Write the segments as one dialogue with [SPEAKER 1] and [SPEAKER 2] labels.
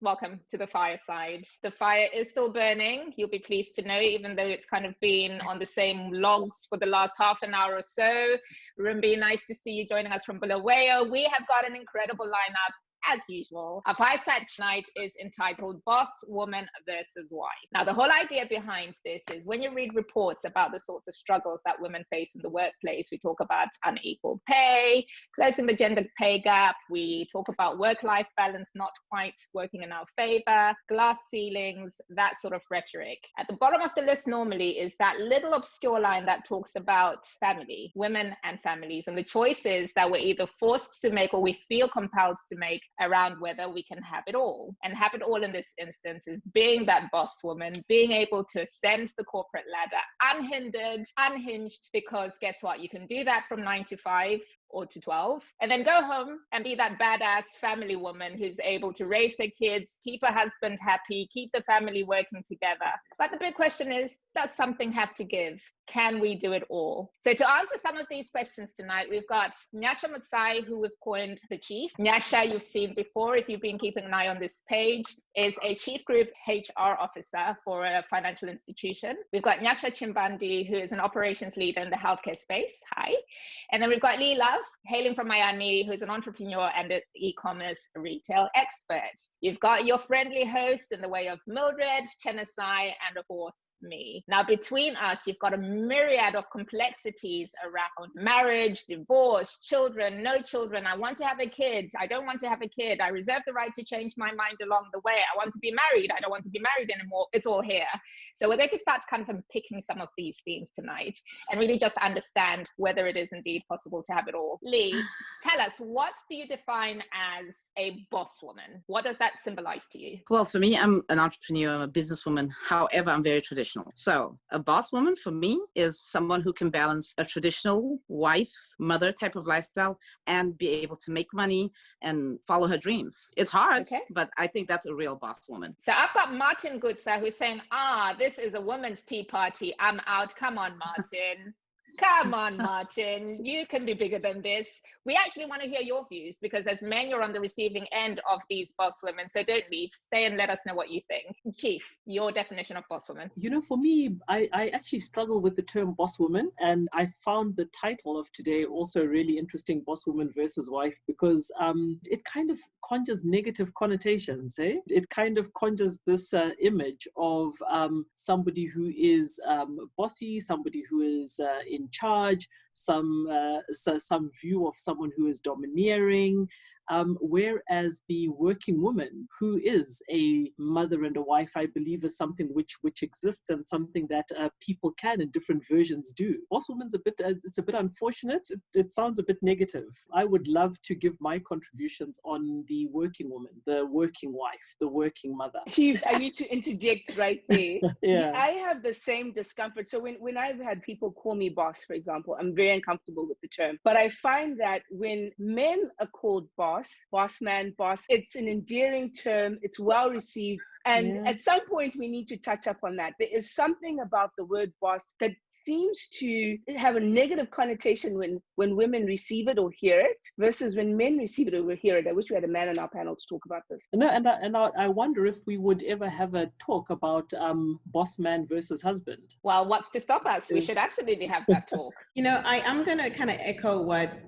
[SPEAKER 1] Welcome to the fireside. The fire is still burning, you'll be pleased to know, even though it's kind of been on the same logs for the last half an hour or so. Rumbi, nice to see you joining us from Bulawayo. We have got an incredible lineup. As usual, our fireside tonight is entitled Boss Woman versus Wife. Now, the whole idea behind this is when you read reports about the sorts of struggles that women face in the workplace, we talk about unequal pay, closing the gender pay gap, we talk about work-life balance not quite working in our favor, glass ceilings, that sort of rhetoric. At the bottom of the list normally is that little obscure line that talks about family, women and families, and the choices that we're either forced to make or we feel compelled to make around whether we can have it all. And have it all in this instance is being that boss woman, being able to ascend the corporate ladder unhindered, unhinged, because guess what? You can do that from 9 to 5 or to 12, and then go home and be that badass family woman who's able to raise her kids, keep her husband happy, keep the family working together. But the big question is, does something have to give? Can we do it all? So to answer some of these questions tonight, we've got Nyasha Mutsai, who we've coined the Chief. Nyasha, you've seen before, if you've been keeping an eye on this page, is a Chief Group HR Officer for a financial institution. We've got Nyasha Chimbandi, who is an operations leader in the healthcare space. Hi. And then we've got Lee Love, hailing from Miami, who's an entrepreneur and an e-commerce retail expert. You've got your friendly host in the way of Mildred, Chenesai, and of course, me. Now, between us, you've got a myriad of complexities around marriage, divorce, children, no children. I want to have a kid. I don't want to have a kid. I reserve the right to change my mind along the way. I want to be married. I don't want to be married anymore. It's all here. So we're going to start kind of unpicking some of these themes tonight and really just understand whether it is indeed possible to have it all. Lee, tell us, what do you define as a boss woman? What does that symbolize to you?
[SPEAKER 2] Well, for me, I'm an entrepreneur, I'm a businesswoman. However, I'm very traditional. So a boss woman for me is someone who can balance a traditional wife, mother type of lifestyle and be able to make money and follow her dreams. It's hard, but I think that's a real boss woman.
[SPEAKER 1] So I've got Martin Gutsa who's saying, this is a women's tea party. I'm out. Come on, Martin. Come on, Martin, you can be bigger than this. We actually want to hear your views because as men, you're on the receiving end of these boss women. So don't leave, stay and let us know what you think. Chief, your definition of boss woman.
[SPEAKER 3] You know, for me, I actually struggle with the term boss woman, and I found the title of today also really interesting, boss woman versus wife, because it kind of conjures negative connotations, eh? It kind of conjures this image of somebody who is bossy, somebody who is in charge, some view of someone who is domineering, whereas the working woman, who is a mother and a wife, I believe is something which exists and something that people can in different versions do. Boss woman's it's a bit unfortunate. It sounds a bit negative. I would love to give my contributions on the working woman, the working wife, the working mother.
[SPEAKER 4] Chief, I need to interject right there.
[SPEAKER 3] Yeah.
[SPEAKER 4] I have the same discomfort. So when I've had people call me boss, for example, I'm very uncomfortable with the term. But I find that when men are called boss man, boss, it's an endearing term. It's well received. And at some point, we need to touch up on that. There is something about the word boss that seems to have a negative connotation when women receive it or hear it versus when men receive it or hear it. I wish we had a man on our panel to talk about this.
[SPEAKER 3] No, and I wonder if we would ever have a talk about boss man versus husband.
[SPEAKER 1] Well, what's to stop us? We should absolutely have that talk.
[SPEAKER 5] You know, I'm going to kind of echo what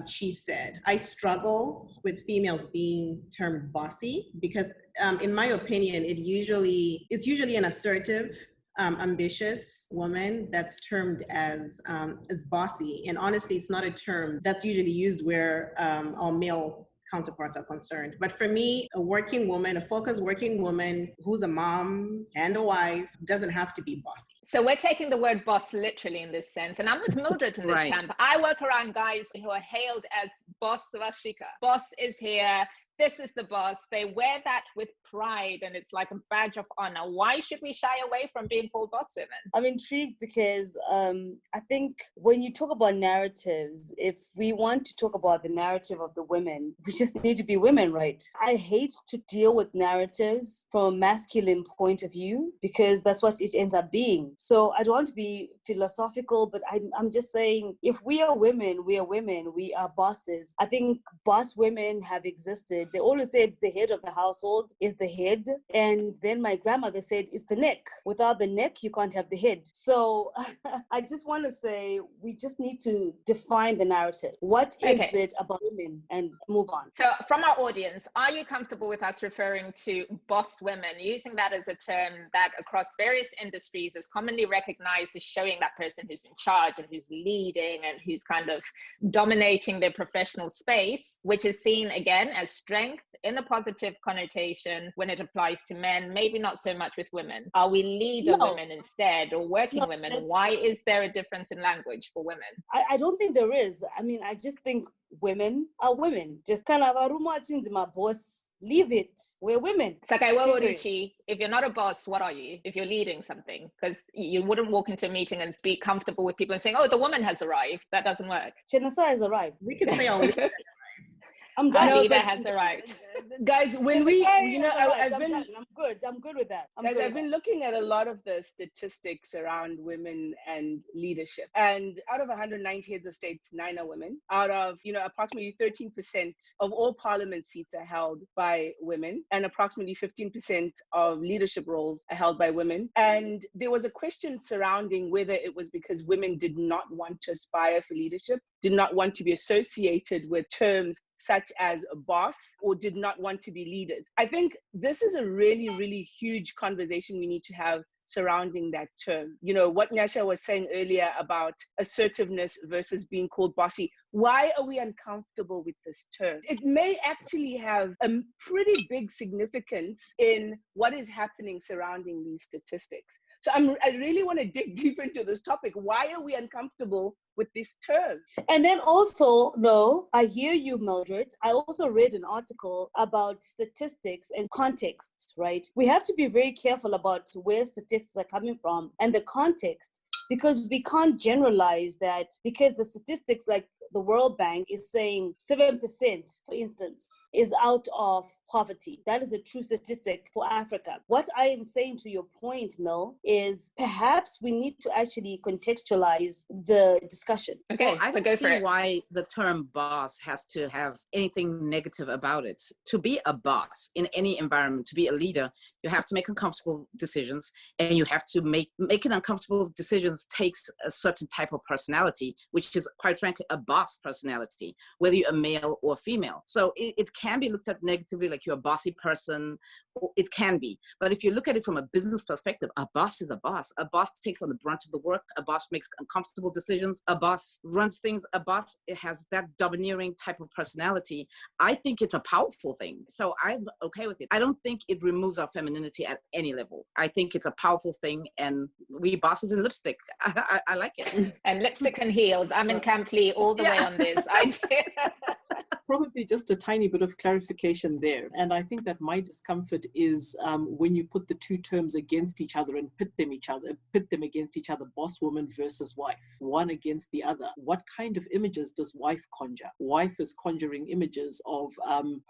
[SPEAKER 5] Chief said. I struggle with females being termed bossy because, in my opinion, it's usually an assertive, ambitious woman that's termed as bossy. And honestly, it's not a term that's usually used where our male counterparts are concerned. But for me, a focused working woman who's a mom and a wife doesn't have to be bossy.
[SPEAKER 1] So we're taking the word boss literally in this sense. And I'm with Mildred in this camp. I work around guys who are hailed as boss Vashika. Boss is here. This is the boss. They wear that with pride and it's like a badge of honor. Why should we shy away from being called boss women?
[SPEAKER 6] I'm intrigued because I think when you talk about narratives, if we want to talk about the narrative of the women, we just need to be women, right? I hate to deal with narratives from a masculine point of view because that's what it ends up being. women. So I don't want to be philosophical, but I'm just saying, if we are women, we are women, we are bosses. I think boss women have existed. They always said the head of the household is the head. And then my grandmother said it's the neck. Without the neck, you can't have the head. So I just want to say, we just need to define the narrative. What is it about women? And move on.
[SPEAKER 1] So from our audience, are you comfortable with us referring to boss women, using that as a term that across various industries is commonly recognized as showing that person who's in charge and who's leading and who's kind of dominating their professional space, which is seen again as strength in a positive connotation when it applies to men, maybe not so much with women? Are we leader women instead, or working women? Why is there a difference in language for women?
[SPEAKER 6] I don't think there is. I mean, I just think women are women. Just kind of my boss. Leave it. We're women.
[SPEAKER 1] Ruchi, if you're not a boss, what are you? If you're leading something, because you wouldn't walk into a meeting and be comfortable with people and saying, "Oh, the woman has arrived." That doesn't work.
[SPEAKER 6] Chenasa has arrived.
[SPEAKER 5] We could say our leader.
[SPEAKER 6] I'm done.
[SPEAKER 1] Our leader has arrived.
[SPEAKER 4] Guys, when we, I've been,
[SPEAKER 6] I'm good with that.
[SPEAKER 4] I've been looking at a lot of the statistics around women and leadership. And out of 190 heads of states, 9 are women. Out of, approximately 13% of all parliament seats are held by women, and approximately 15% of leadership roles are held by women. And there was a question surrounding whether it was because women did not want to aspire for leadership, did not want to be associated with terms such as a boss, or did not want to be leaders. I think this is a really, really huge conversation we need to have surrounding that term. What Nyasha was saying earlier about assertiveness versus being called bossy. Why are we uncomfortable with this term? It may actually have a pretty big significance in what is happening surrounding these statistics. So I really want to dig deep into this topic. Why are we uncomfortable with this term?
[SPEAKER 6] And then also, no, I hear you, Mildred. I also read an article about statistics and context, right? We have to be very careful about where statistics are coming from and the context, because we can't generalize that, because the statistics, like the World Bank is saying 7%, for instance, is out of poverty. That is a true statistic for Africa. What I am saying, to your point, Mel, is perhaps we need to actually contextualize the discussion.
[SPEAKER 2] Okay, well, I don't see why the term boss has to have anything negative about it. To be a boss in any environment, to be a leader, you have to make uncomfortable decisions, and you have to making uncomfortable decisions takes a certain type of personality, which is, quite frankly, a boss personality, whether you're a male or female. So it can be looked at negatively, like you're a bossy person. It can be. But if you look at it from a business perspective, a boss is a boss. A boss takes on the brunt of the work. A boss makes uncomfortable decisions. A boss runs things. A boss, it has that domineering type of personality. I think it's a powerful thing. So I'm okay with it. I don't think it removes our femininity at any level. I think it's a powerful thing, and we bosses in lipstick. I like it.
[SPEAKER 1] And lipstick and heels. I'm in Camp Lee all the way on this.
[SPEAKER 3] Probably just a tiny bit of clarification there. And I think that my discomfort is when you put the two terms against each other and pit them against each other, boss woman versus wife, one against the other. What kind of images does wife conjure? Wife is conjuring images of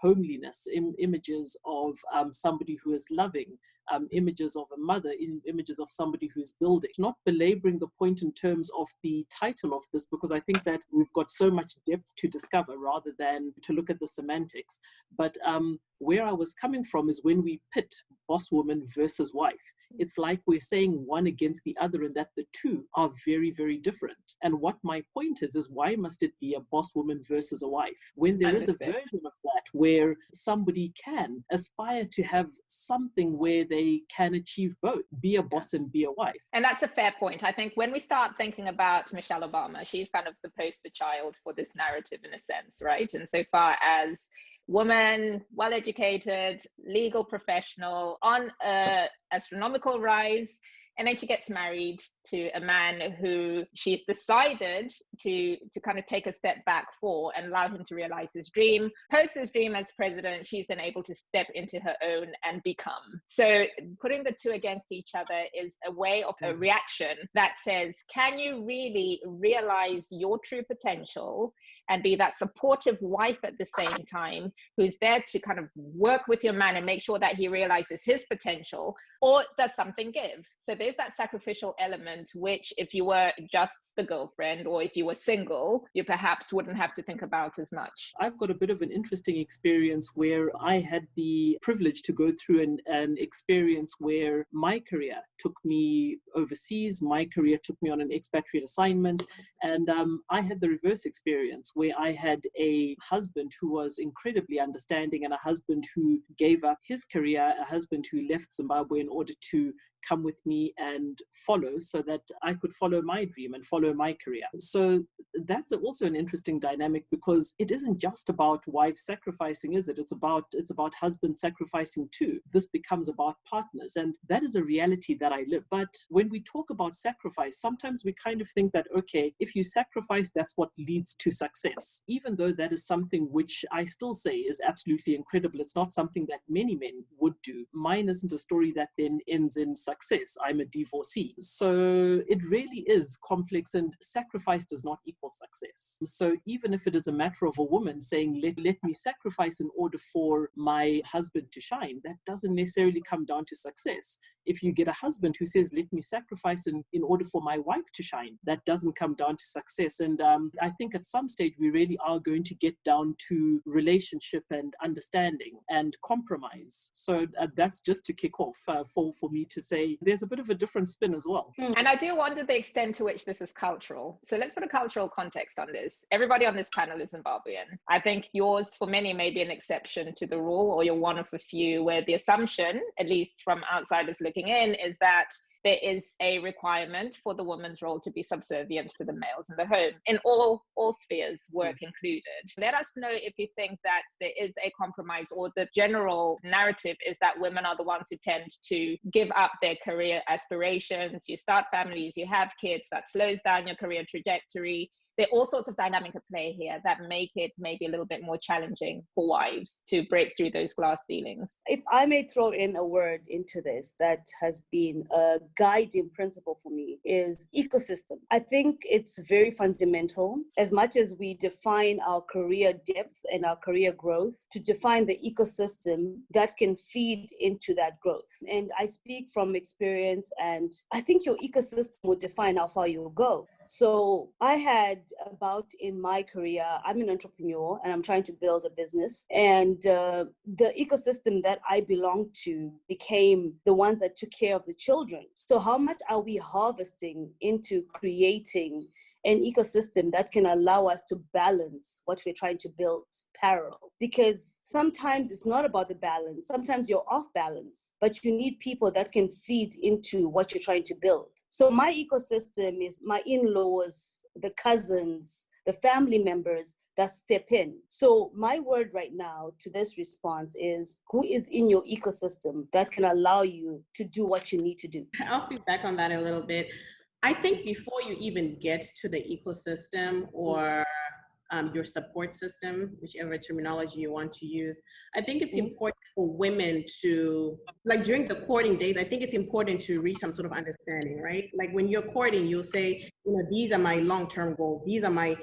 [SPEAKER 3] homeliness, images of somebody who is loving, images of a mother, images of somebody who's building. Not belaboring the point in terms of the title of this, because I think that we've got so much depth to discover rather than to look at the semantics. But where I was coming from is when we pit boss woman versus wife, it's like we're saying one against the other, and that the two are very, very different. And what my point is why must it be a boss woman versus a wife when there is a version of that where somebody can aspire to have something where they can achieve both, be a boss and be a wife.
[SPEAKER 1] And that's a fair point. I think when we start thinking about Michelle Obama, she's kind of the poster child for this narrative in a sense, right? And so far as woman, well-educated, legal professional, on a astronomical rise, and then she gets married to a man who she's decided to kind of take a step back for and allow him to realize his dream. Post his dream as president, she's then able to step into her own and become. So putting the two against each other is a way of a reaction that says, can you really realize your true potential and be that supportive wife at the same time, who's there to kind of work with your man and make sure that he realizes his potential, or does something give? So there's that sacrificial element, which if you were just the girlfriend or if you were single, you perhaps wouldn't have to think about as much.
[SPEAKER 3] I've got a bit of an interesting experience where I had the privilege to go through an experience where my career took me overseas, my career took me on an expatriate assignment, and I had the reverse experience where I had a husband who was incredibly understanding and a husband who gave up his career, a husband who left Zimbabwe in order to come with me and follow so that I could follow my dream and follow my career. So that's also an interesting dynamic, because it isn't just about wives sacrificing, is it? It's about husbands sacrificing too. This becomes about partners, and that is a reality that I live. But when we talk about sacrifice, sometimes we kind of think that, okay, if you sacrifice, that's what leads to success. Even though that is something which I still say is absolutely incredible, it's not something that many men would do. Mine isn't a story that then ends in success. I'm a divorcee. So it really is complex, and sacrifice does not equal success. So even if it is a matter of a woman saying, let me sacrifice in order for my husband to shine, that doesn't necessarily come down to success. If you get a husband who says, let me sacrifice in order for my wife to shine, that doesn't come down to success. And I think at some stage we really are going to get down to relationship and understanding and compromise. So that's just to kick off for me to say there's a bit of a different spin as well.
[SPEAKER 1] And I do wonder the extent to which this is cultural. So let's put a cultural context on this. Everybody on this panel is Zimbabwean. I think yours, for many, may be an exception to the rule, or you're one of a few where the assumption, at least from outsiders looking in, is that there is a requirement for the woman's role to be subservient to the males in the home, in all spheres, work included. Let us know if you think that there is a compromise, or the general narrative is that women are the ones who tend to give up their career aspirations. You start families, you have kids, that slows down your career trajectory. There are all sorts of dynamics at play here that make it maybe a little bit more challenging for wives to break through those glass ceilings.
[SPEAKER 6] If I may throw in a word into this that has been a guiding principle for me, is ecosystem. I think it's very fundamental, as much as we define our career depth and our career growth, to define the ecosystem that can feed into that growth. And I speak from experience, and I think your ecosystem will define how far you'll go. So I had about in my career, I'm an entrepreneur and I'm trying to build a business. And the ecosystem that I belonged to became the ones that took care of the children. So how much are we harvesting into creating an ecosystem that can allow us to balance what we're trying to build parallel? Because sometimes it's not about the balance. Sometimes you're off balance, but you need people that can feed into what you're trying to build. So my ecosystem is my in-laws, the cousins, the family members that step in. So my word right now to this response is, who is in your ecosystem that can allow you to do what you need to do?
[SPEAKER 5] I'll feedback on that a little bit. I think before you even get to the ecosystem or your support system, whichever terminology you want to use, I think it's important for women to, like during the courting days, I think it's important to reach some sort of understanding, right? Like when you're courting, you'll say, these are my long-term goals. These are my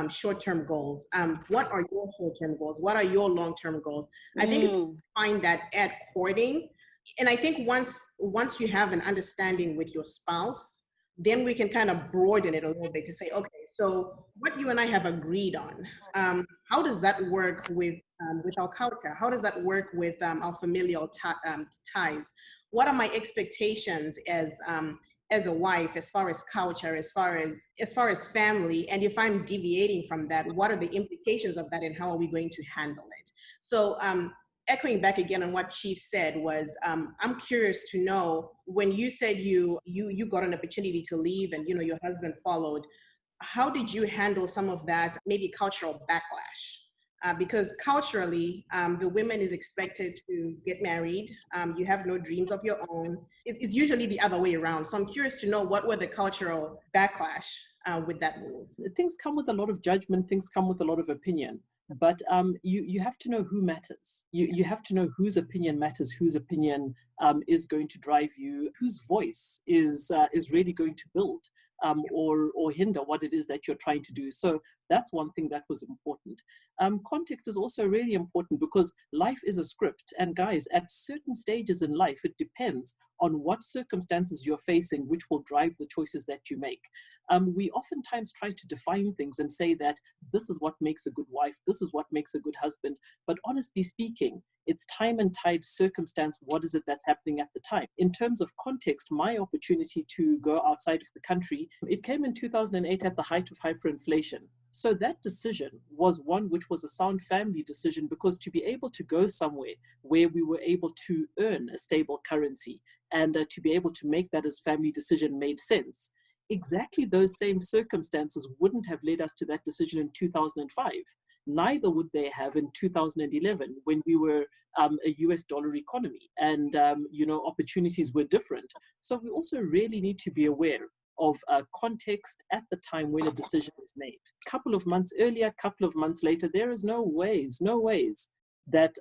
[SPEAKER 5] short-term goals. What are your short-term goals? What are your long-term goals? I think it's find that at courting. And I think once you have an understanding with your spouse, then we can kind of broaden it a little bit to say, okay, so what you and I have agreed on, how does that work with our culture? How does that work with our familial ties? What are my expectations as a wife, as far as culture, as far as family? And if I'm deviating from that, what are the implications of that, and how are we going to handle it? So echoing back again on what Chief said was, I'm curious to know, when you said you got an opportunity to leave and your husband followed, how did you handle some of that maybe cultural backlash? Because culturally, the woman is expected to get married. You have no dreams of your own. It's usually the other way around. So I'm curious to know, what were the cultural backlash with that move?
[SPEAKER 3] Things come with a lot of judgment. Things come with a lot of opinion. But you have to know who matters. You have to know whose opinion matters, whose opinion is going to drive you, whose voice is really going to build or hinder what it is that you're trying to do. So That's one thing that was important. Context is also really important because life is a script. And guys, at certain stages in life, it depends on what circumstances you're facing, which will drive the choices that you make. We oftentimes try to define things and say that this is what makes a good wife, this is what makes a good husband. But honestly speaking, it's time and tide, circumstance, what is it that's happening at the time? In terms of context, my opportunity to go outside of the country, it came in 2008 at the height of hyperinflation. So that decision was one which was a sound family decision, because to be able to go somewhere where we were able to earn a stable currency and to be able to make that as family decision made sense. Exactly those same circumstances wouldn't have led us to that decision in 2005. Neither would they have in 2011 when we were a US dollar economy and, opportunities were different. So we also really need to be aware of context at the time when a decision is made. A couple of months earlier, a couple of months later, there is no ways that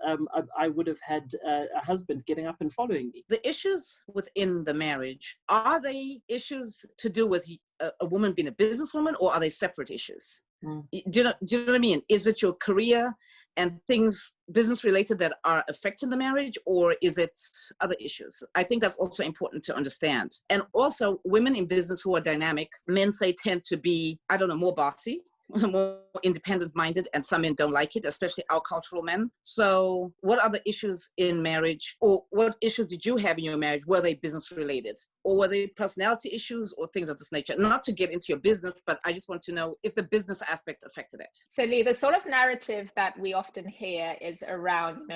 [SPEAKER 3] I would have had a husband getting up and following me.
[SPEAKER 2] The issues within the marriage, are they issues to do with a woman being a businesswoman, or are they separate issues? Do you know what I mean? Is it your career and things business related that are affecting the marriage, or is it other issues? I think that's also important to understand. And also, women in business who are dynamic, men say tend to be, more bossy, more independent-minded, and some men don't like it, especially our cultural men. So what are the issues in marriage, or what issues did you have in your marriage? Were they business-related, or were they personality issues or things of this nature? Not to get into your business, but I just want to know if the business aspect affected it.
[SPEAKER 1] So Lee, the sort of narrative that we often hear is around,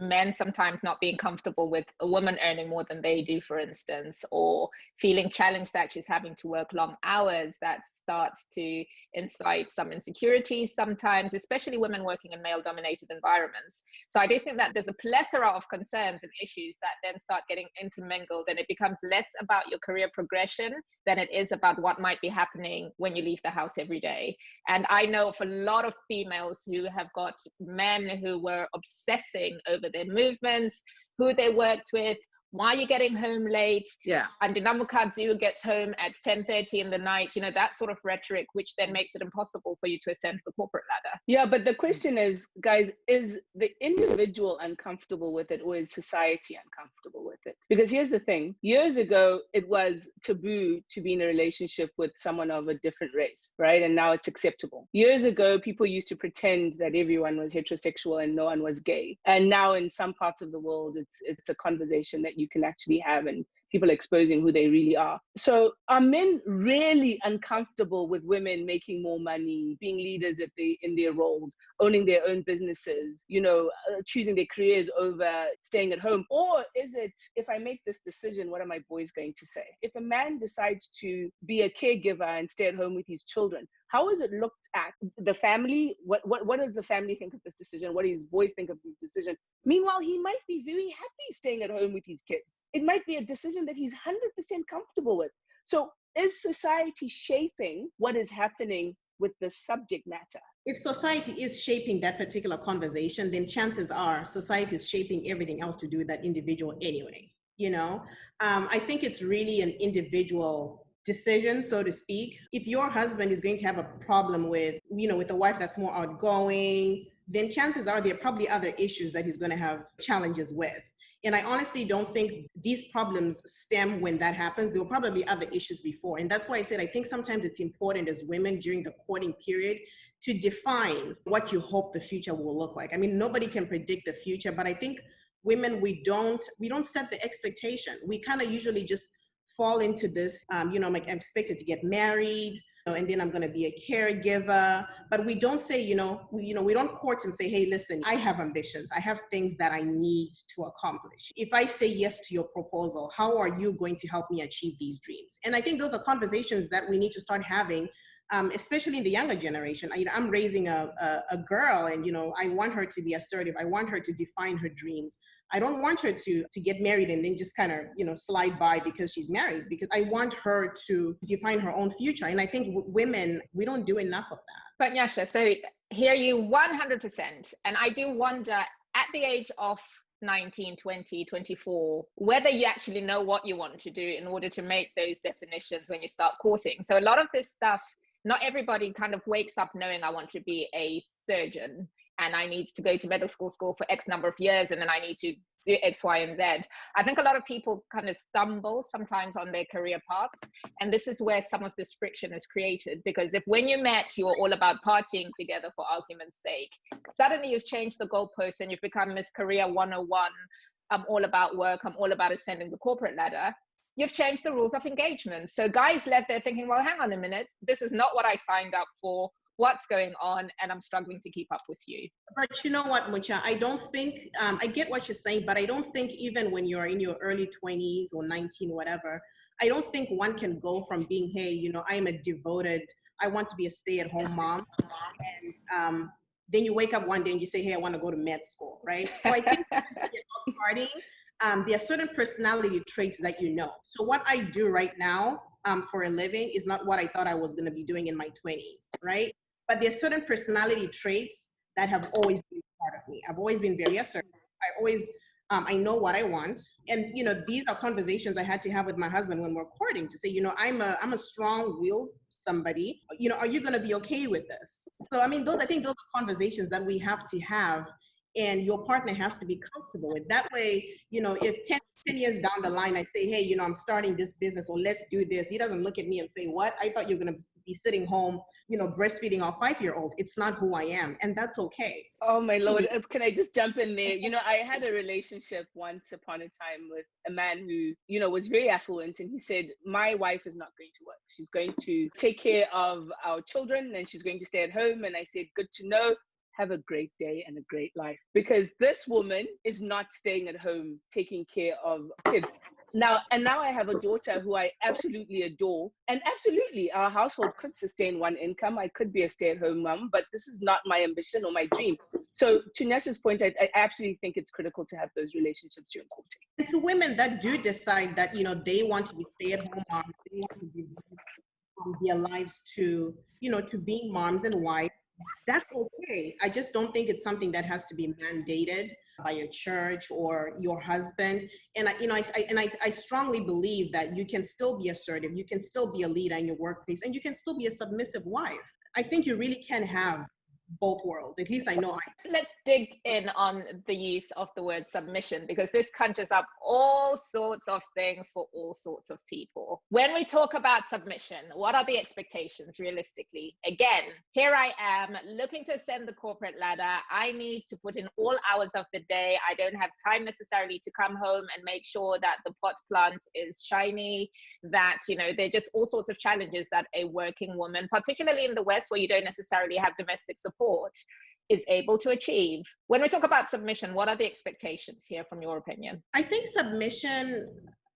[SPEAKER 1] men sometimes not being comfortable with a woman earning more than they do, for instance, or feeling challenged that she's having to work long hours. That starts to incite some insecurities sometimes, especially women working in male-dominated environments. So I do think that there's a plethora of concerns and issues that then start getting intermingled, and it becomes less about your career progression than it is about what might be happening when you leave the house every day. And I know of a lot of females who have got men who were obsessing over their movements, who they worked with, why are you getting home late?
[SPEAKER 2] Yeah.
[SPEAKER 1] And Dinamukadzi gets home at 10:30 in the night, that sort of rhetoric, which then makes it impossible for you to ascend the corporate ladder.
[SPEAKER 4] Yeah, but the question is, guys, is the individual uncomfortable with it, or is society uncomfortable with it? Because here's the thing. Years ago, it was taboo to be in a relationship with someone of a different race, right? And now it's acceptable. Years ago, people used to pretend that everyone was heterosexual and no one was gay. And now in some parts of the world, it's a conversation that you can actually have, and people exposing who they really are. So are men really uncomfortable with women making more money, being leaders in their roles, owning their own businesses, choosing their careers over staying at home? Or is it, if I make this decision, what are my boys going to say? If a man decides to be a caregiver and stay at home with his children, how is it looked at? The family, what does the family think of this decision? What do his boys think of this decision? Meanwhile, he might be very happy staying at home with his kids. It might be a decision that he's 100% comfortable with. So is society shaping what is happening with the subject matter?
[SPEAKER 5] If society is shaping that particular conversation, then chances are society is shaping everything else to do with that individual anyway. I think it's really an individual decision, so to speak. If your husband is going to have a problem with a wife that's more outgoing, then chances are there are probably other issues that he's going to have challenges with. And I honestly don't think these problems stem when that happens. There will probably be other issues before. And that's why I said I think sometimes it's important as women during the courting period to define what you hope the future will look like. I mean, nobody can predict the future, but I think women, we don't set the expectation. We kind of usually just fall into this, I'm expected to get married, and then I'm going to be a caregiver. But we don't say, we don't court and say, hey, listen, I have ambitions. I have things that I need to accomplish. If I say yes to your proposal, how are you going to help me achieve these dreams? And I think those are conversations that we need to start having, especially in the younger generation. I'm raising a girl, and, I want her to be assertive. I want her to define her dreams. I don't want her to get married and then just kind of, slide by because she's married, because I want her to define her own future. And I think women, we don't do enough of that.
[SPEAKER 1] But Nyasha, so hear you 100%. And I do wonder, at the age of 19, 20, 24, whether you actually know what you want to do in order to make those definitions when you start courting. So a lot of this stuff not everybody kind of wakes up knowing I want to be a surgeon and I need to go to medical school for X number of years and then I need to do X, Y, and Z. I think a lot of people kind of stumble sometimes on their career paths. And this is where some of this friction is created, because if when you met, you were all about partying together for argument's sake, suddenly you've changed the goalposts and you've become Miss Career 101. I'm all about work. I'm all about ascending the corporate ladder. You've changed the rules of engagement. So guys left there thinking, well, hang on a minute. This is not what I signed up for. What's going on? And I'm struggling to keep up with you.
[SPEAKER 5] But you know what, Mucha, I don't think, I get what you're saying, but I don't think even when you're in your early 20s or 19, whatever, I don't think one can go from being, hey, you know, I'm a devoted, I want to be a stay-at-home mom. And then you wake up one day and you say, hey, I want to go to med school, right? So I think partying, there are certain personality traits that you know. So what I do right now for a living is not what I thought I was going to be doing in my 20s, right? But there are certain personality traits that have always been part of me. I've always been very assertive. I know what I want. And, you know, these are conversations I had to have with my husband when we're courting to say, you know, I'm a strong-willed somebody. You know, are you going to be okay with this? So, I mean, I think those are conversations that we have to have, and your partner has to be comfortable with. That way, you know, if 10 years down the line, I say, hey, you know, I'm starting this business, or let's do this. He doesn't look at me and say, what? I thought you were going to be sitting home, you know, breastfeeding our 5-year-old. It's not who I am. And that's okay.
[SPEAKER 4] Oh my Lord. Can I just jump in there? You know, I had a relationship once upon a time with a man who, you know, was very affluent. And he said, my wife is not going to work. She's going to take care of our children and she's going to stay at home. And I said, good to know. Have a great day and a great life, because this woman is not staying at home taking care of kids. Now I have a daughter who I absolutely adore, and absolutely our household could sustain one income. I could be a stay-at-home mom, but this is not my ambition or my dream. So to Nessa's point, I absolutely think it's critical to have those relationships during courting.
[SPEAKER 5] And to women that do decide that, you know, they want to be stay-at-home moms, they want to devote their lives to, you know, to being moms and wives, that's okay. I just don't think it's something that has to be mandated by your church or your husband. And I strongly believe that you can still be assertive, you can still be a leader in your workplace, and you can still be a submissive wife. I think you really can have both worlds. At least I know
[SPEAKER 1] Let's dig in on the use of the word submission, because this conjures up all sorts of things for all sorts of people. When we talk about submission, what are the expectations realistically? Again, here I am looking to ascend the corporate ladder. I need to put in all hours of the day. I don't have time necessarily to come home and make sure that the pot plant is shiny, that, you know, there are just all sorts of challenges that a working woman, particularly in the West where you don't necessarily have domestic support, is able to achieve. When we talk about submission, what are the expectations here from your opinion?
[SPEAKER 5] I think submission,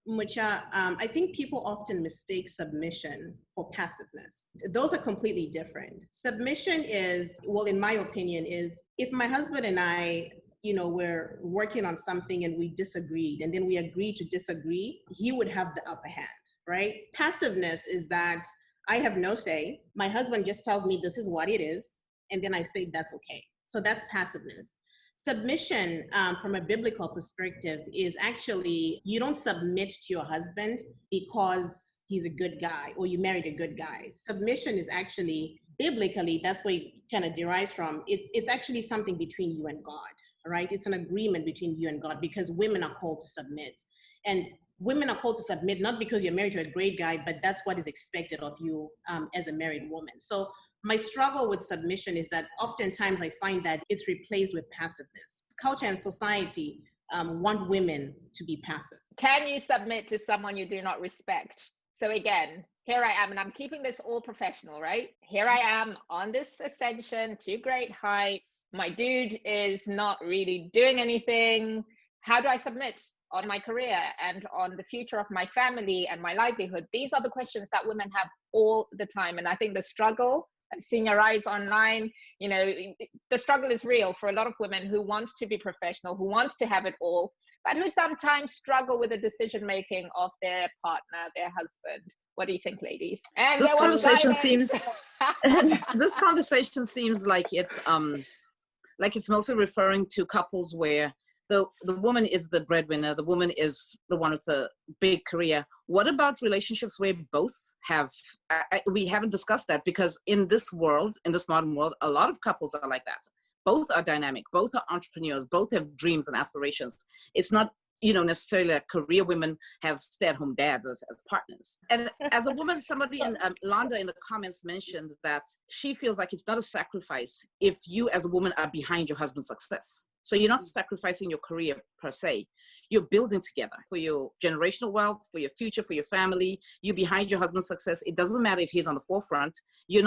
[SPEAKER 5] Mucha, I think people often mistake submission for passiveness. Those are completely different. Submission is, well, in my opinion, is if my husband and I, you know, we're working on something and we disagreed, and then we agreed to disagree, he would have the upper hand, right? Passiveness is that I have no say. My husband just tells me this is what it is, and then I say that's okay. So that's passiveness. Submission, from a biblical perspective, is actually, you don't submit to your husband because he's a good guy or you married a good guy. Submission is actually, biblically, that's where it kind of derives from. It's actually something between you and God, right? It's an agreement between you and God, because women are called to submit. And women are called to submit not because you're married to a great guy, but that's what is expected of you as a married woman. So my struggle with submission is that oftentimes I find that it's replaced with passiveness. Culture and society want women to be passive.
[SPEAKER 1] Can you submit to someone you do not respect? So again, here I am, and I'm keeping this all professional, right? Here I am on this ascension to great heights. My dude is not really doing anything. How do I submit on my career and on the future of my family and my livelihood? These are the questions that women have all the time. And I think the struggle, seeing your eyes online, you know, the struggle is real for a lot of women who want to be professional, who want to have it all, but who sometimes struggle with the decision making of their partner, their husband. What do you think, ladies? And
[SPEAKER 2] this conversation seems this conversation seems like it's mostly referring to couples where the woman is the breadwinner, the woman is the one with the big career. What about relationships where both have, we haven't discussed that, because in this world, in this modern world, a lot of couples are like that. Both are dynamic, both are entrepreneurs, both have dreams and aspirations. It's not, necessarily that career women have stay-at-home dads as partners. And as a woman, somebody in Landa in the comments mentioned that she feels like it's not a sacrifice if you as a woman are behind your husband's success. So you're not sacrificing your career per se. You're building together for your generational wealth, for your future, for your family. You're behind your husband's success. It doesn't matter if he's on the forefront. You're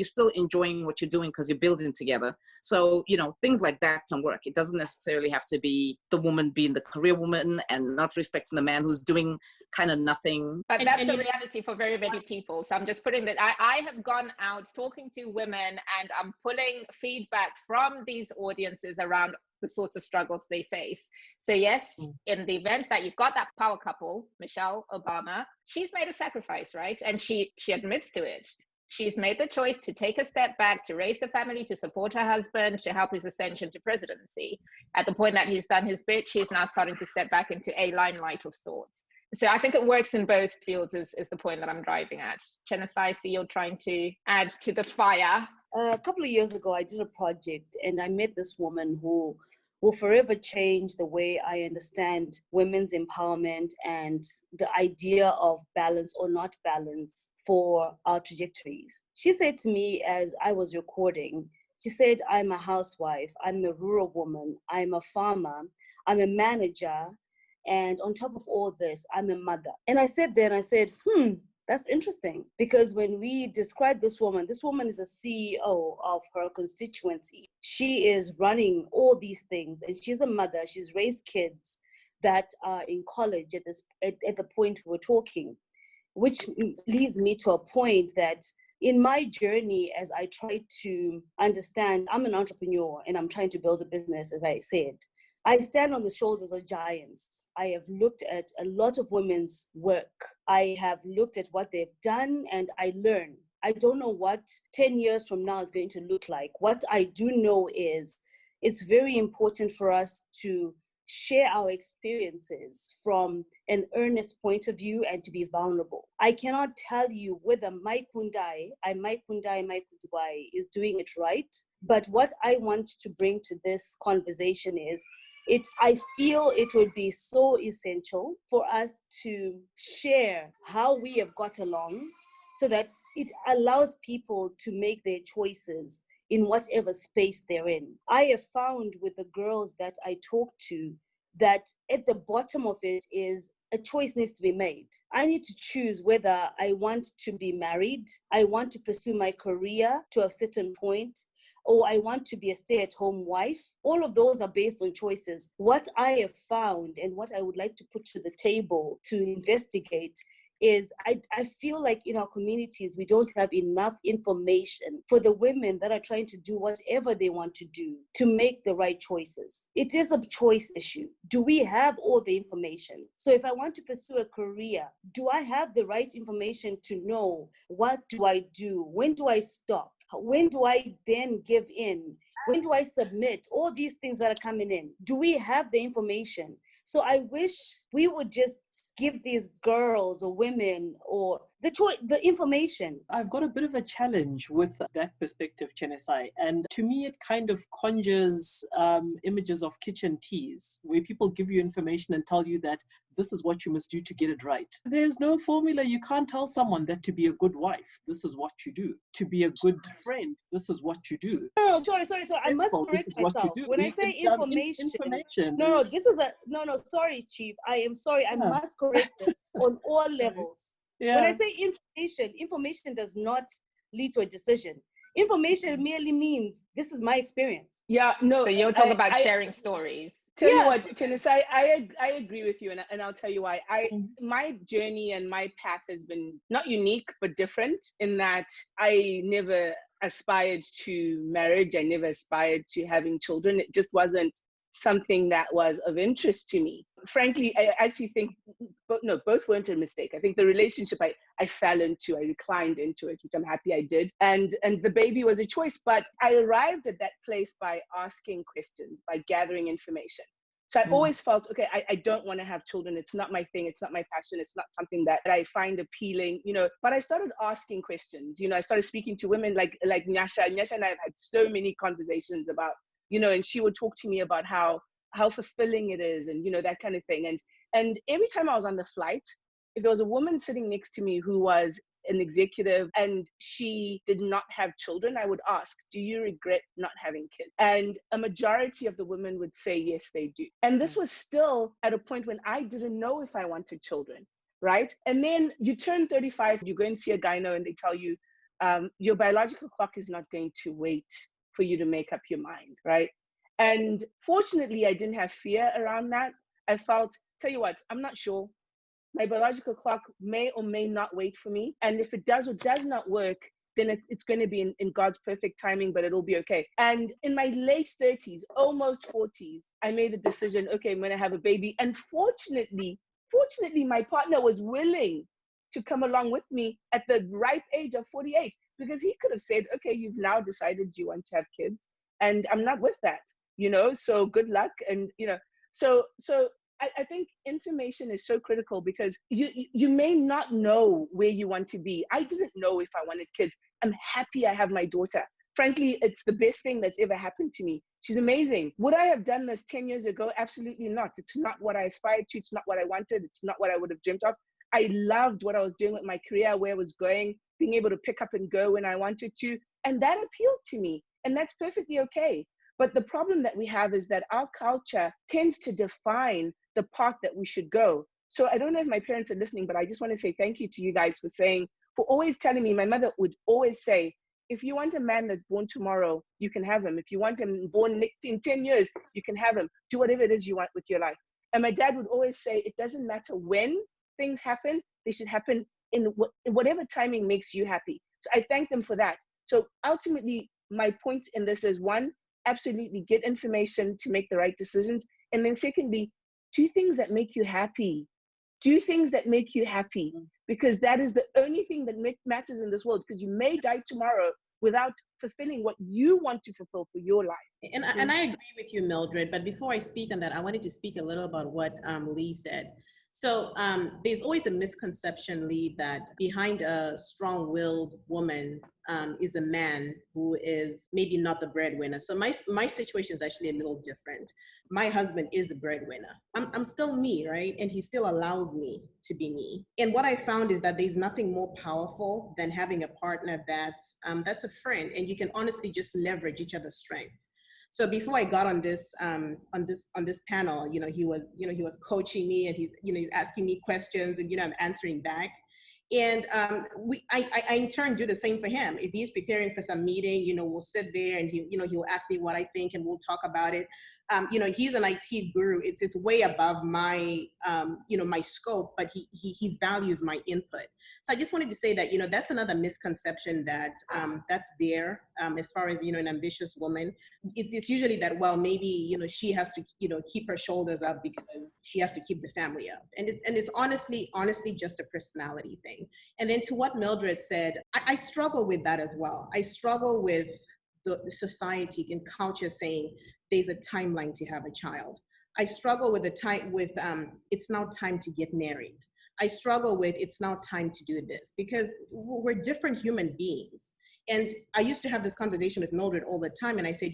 [SPEAKER 2] still enjoying what you're doing because you're building together. So, things like that can work. It doesn't necessarily have to be the woman being the career woman and not respecting the man who's doing kind of nothing.
[SPEAKER 1] But that's the reality for very many people. So I'm just putting that I have gone out talking to women, and I'm pulling feedback from these audiences around the sorts of struggles they face. So yes, in the event that you've got that power couple, Michelle Obama, she's made a sacrifice, right? And she admits to it. She's made the choice to take a step back, to raise the family, to support her husband, to help his ascension to presidency. At the point that he's done his bit, she's now starting to step back into a limelight of sorts. So I think it works in both fields is the point that I'm driving at. Chenesa, I see you're trying to add to the fire.
[SPEAKER 6] A couple of years ago, I did a project and I met this woman who will forever change the way I understand women's empowerment and the idea of balance or not balance for our trajectories. She said to me as I was recording, she said, I'm a housewife, I'm a rural woman, I'm a farmer, I'm a manager, and on top of all this, I'm a mother. And I said there, and I said, that's interesting, because when we describe this woman is a CEO of her constituency. She is running all these things, and she's a mother. She's raised kids that are in college at the point we're talking, which leads me to a point that in my journey, as I try to understand, I'm an entrepreneur and I'm trying to build a business, as I said. I stand on the shoulders of giants. I have looked at a lot of women's work. I have looked at what they've done, and I learn. I don't know what 10 years from now is going to look like. What I do know is it's very important for us to share our experiences from an earnest point of view and to be vulnerable. I cannot tell you whether my Kundai is doing it right, but what I want to bring to this conversation is I feel it would be so essential for us to share how we have got along so that it allows people to make their choices in whatever space they're in. I have found with the girls that I talk to that at the bottom of it is a choice needs to be made. I need to choose whether I want to be married, I want to pursue my career to a certain point, or I want to be a stay-at-home wife. All of those are based on choices. What I have found and what I would like to put to the table to investigate is I feel like in our communities, we don't have enough information for the women that are trying to do whatever they want to do to make the right choices. It is a choice issue. Do we have all the information? So if I want to pursue a career, do I have the right information to know what do I do? When do I stop? When do I then give in? When do I submit? All these things that are coming in. Do we have the information? So I wish we would just give these girls or women or the information.
[SPEAKER 3] I've got a bit of a challenge with that perspective, Chenesai. And to me, it kind of conjures images of kitchen teas, where people give you information and tell you that this is what you must do to get it right. There's no formula. You can't tell someone that to be a good wife, this is what you do. To be a good friend, this is what you do.
[SPEAKER 6] No, sorry. I must correct myself. When I say information, sorry, Chief. I am sorry. I must correct this on all levels. Yeah. When I say information does not lead to a decision. Information merely means this is my experience.
[SPEAKER 4] Yeah, no.
[SPEAKER 1] So you're talking about sharing stories.
[SPEAKER 4] Tell you what, Chenesa, I agree with you, and I'll tell you why. My journey and my path has been not unique, but different in that I never aspired to marriage. I never aspired to having children. It just wasn't something that was of interest to me. Frankly, I actually think, both weren't a mistake. I think the relationship I fell into, I reclined into it, which I'm happy I did. And the baby was a choice, but I arrived at that place by asking questions, by gathering information. So I always felt, okay, I don't want to have children. It's not my thing. It's not my passion. It's not something that I find appealing, but I started asking questions. I started speaking to women like Nyasha. Nyasha and I have had so many conversations about, and she would talk to me about how fulfilling it is and, that kind of thing. And every time I was on the flight, if there was a woman sitting next to me who was an executive and she did not have children, I would ask, do you regret not having kids? And a majority of the women would say, yes, they do. And this was still at a point when I didn't know if I wanted children, right? And then you turn 35, you go and see a gyno and they tell you, your biological clock is not going to wait for you to make up your mind, right? And fortunately, I didn't have fear around that. I felt, tell you what, I'm not sure. My biological clock may or may not wait for me. And if it does or does not work, then it's going to be in God's perfect timing, but it'll be okay. And in my late 30s, almost 40s, I made a decision, okay, I'm going to have a baby. And fortunately, my partner was willing to come along with me at the ripe age of 48, because he could have said, okay, you've now decided you want to have kids, and I'm not with that, so good luck. And, so I think information is so critical, because you may not know where you want to be. I didn't know if I wanted kids. I'm happy I have my daughter. Frankly, it's the best thing that's ever happened to me. She's amazing. Would I have done this 10 years ago? Absolutely not. It's not what I aspired to. It's not what I wanted. It's not what I would have dreamt of. I loved what I was doing with my career, where I was going, being able to pick up and go when I wanted to. And that appealed to me. And that's perfectly okay. But the problem that we have is that our culture tends to define the path that we should go. So I don't know if my parents are listening, but I just want to say thank you to you guys for always telling me. My mother would always say, if you want a man that's born tomorrow, you can have him. If you want him born in 10 years, you can have him. Do whatever it is you want with your life. And my dad would always say, it doesn't matter when things happen, they should happen in whatever timing makes you happy. So I thank them for that. So ultimately, my point in this is, one, absolutely get information to make the right decisions. And then secondly, do things that make you happy. Do things that make you happy, because that is the only thing that matters in this world, because you may die tomorrow without fulfilling what you want to fulfill for your life.
[SPEAKER 5] And I agree with you, Mildred, but before I speak on that, I wanted to speak a little about what Lee said. So there's always a misconception, Lee, that behind a strong-willed woman is a man who is maybe not the breadwinner. So my situation is actually a little different. My husband is the breadwinner. I'm still me, right? And he still allows me to be me. And what I found is that there's nothing more powerful than having a partner that's a friend, and you can honestly just leverage each other's strengths. So before I got on this panel, he was coaching me, and he's asking me questions, and I'm answering back. And I in turn do the same for him. If he's preparing for some meeting, we'll sit there and he'll ask me what I think, and we'll talk about it. He's an IT guru. It's way above my my scope, but he values my input. So I just wanted to say that, that's another misconception that's there as far as, an ambitious woman. It's usually that, well, maybe, she has to, keep her shoulders up because she has to keep the family up. And it's honestly just a personality thing. And then to what Mildred said, I struggle with that as well. I struggle with the society and culture saying there's a timeline to have a child. I struggle with it's now time to get married. I struggle with it's now time to do this, because we're different human beings. And I used to have this conversation with Mildred all the time. And I said,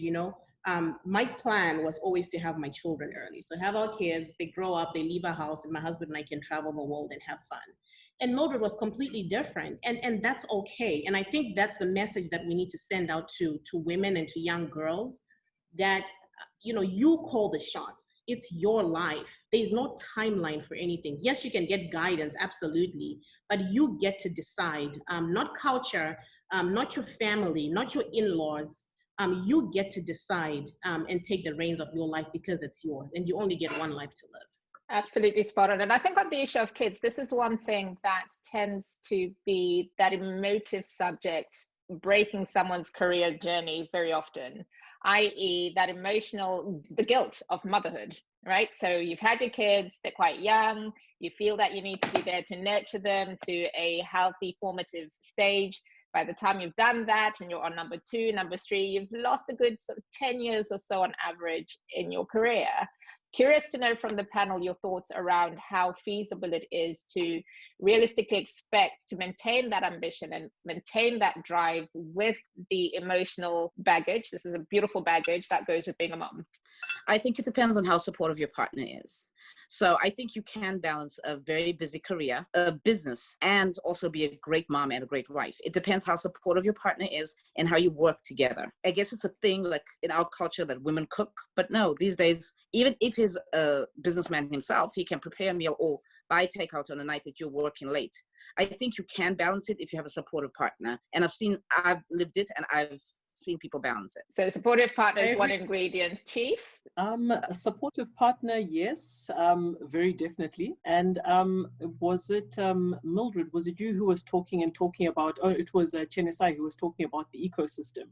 [SPEAKER 5] my plan was always to have my children early. So have our kids, they grow up, they leave our house, and my husband and I can travel the world and have fun. And Mildred was completely different. And that's okay. And I think that's the message that we need to send out to women and to young girls, that you call the shots. It's your life. There's no timeline for anything. Yes, you can get guidance, absolutely, but you get to decide, not culture, not your family, not your in-laws. You get to decide and take the reins of your life, because it's yours, and you only get one life to live.
[SPEAKER 1] Absolutely spot on. And I think on the issue of kids, this is one thing that tends to be that emotive subject, breaking someone's career journey very often, i.e. that the guilt of motherhood, right? So you've had your kids, they're quite young, you feel that you need to be there to nurture them to a healthy formative stage. By the time you've done that and you're on number 2, number 3, you've lost a good sort of 10 years or so on average in your career. Curious to know from the panel your thoughts around how feasible it is to realistically expect to maintain that ambition and maintain that drive with the emotional baggage. This is a beautiful baggage that goes with being a mom.
[SPEAKER 2] I think it depends on how supportive your partner is. So I think you can balance a very busy career, a business, and also be a great mom and a great wife. It depends how supportive your partner is and how you work together. I guess it's a thing like in our culture that women cook, but no, these days, even if he's a businessman himself, he can prepare a meal or buy takeout on a night that you're working late. I think you can balance it if you have a supportive partner. And I've lived it and I've seen people balance it.
[SPEAKER 1] So supportive partner is one ingredient. Chief?
[SPEAKER 3] A supportive partner, yes, very definitely. And was it Mildred, was it you who was talking about, it was Chenesai who was talking about the ecosystem.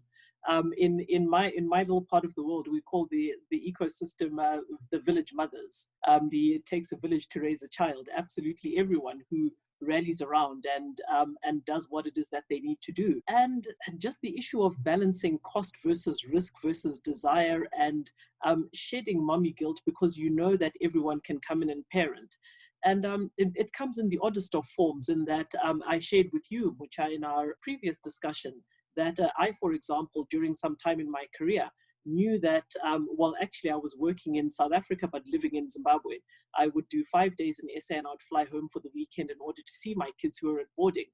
[SPEAKER 3] In my little part of the world, we call the ecosystem the village mothers. It takes a village to raise a child. Absolutely everyone who rallies around and does what it is that they need to do. And just the issue of balancing cost versus risk versus desire, and shedding mommy guilt because you know that everyone can come in and parent. And it comes in the oddest of forms, in that I shared with you, Mucha, in our previous discussion, that I, for example, during some time in my career, knew that, actually I was working in South Africa, but living in Zimbabwe. I would do 5 days in SA and I would fly home for the weekend in order to see my kids who were at boarding.